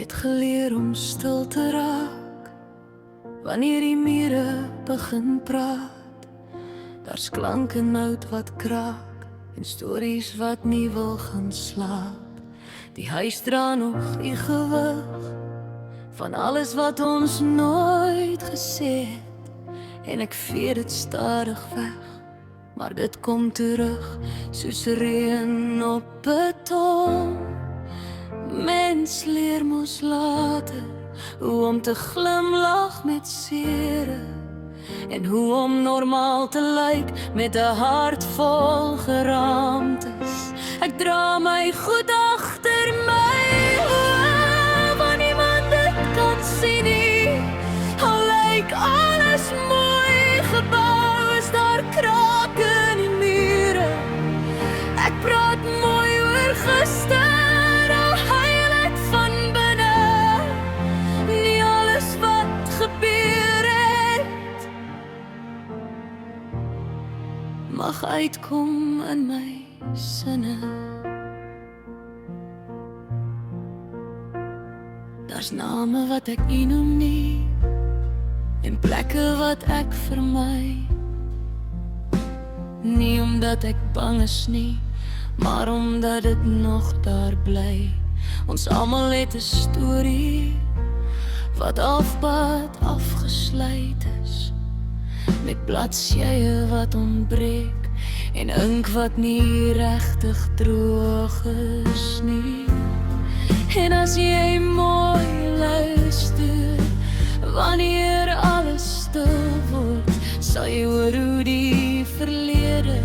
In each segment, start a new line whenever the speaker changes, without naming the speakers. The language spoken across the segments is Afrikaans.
het geleer om stil te raak wanneer die mure begin praat. Daar's klank en nout wat kraak en stories wat nie wil gaan slaap. Die huis dra nog die gewig van alles wat ons nooit gesê het, en ek vee dit stadig weg, maar dit kom terug soos reën op beton. Mens leer mos later hoe om te glimlag met seere, en hoe om normaal te lyk met 'n hart vol geraamtes. Ek dra my goed agter my oë, want niemand dit kan sien nie. Al lyk alles mooi gebou, is daar krake in die mure. Ek praat mooi oor gister, al huil ek van binne. Nie alles wat gebeur het mag uitkom in my sinne. Daar's name wat ek nie noem nie, en plekke wat ek vermy. Nie omdat ek bang is nie, maar omdat dit nog daar bly. Ons almal het 'n storie wat halfpad afgesluit is, met bladsye wat ontbreek en ink wat nie regtig droog is nie. En as jy mooi luister, wanneer alles stil word, sal jy hoor hoe die verlede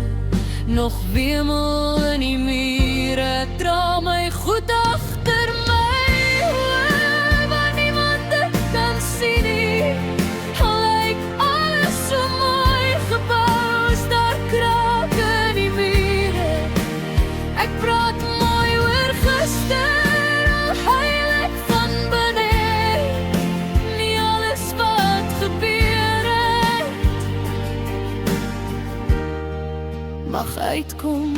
nog wemel in die mure. Ek dra my goed agter my oë, want niemand dit kan sien nie. Al lyk alles so mooi gebou, is daar krake in die mure. Ek praat mooi oor gister, al huil ek van binne. Nie alles wat gebeur het mag uitkom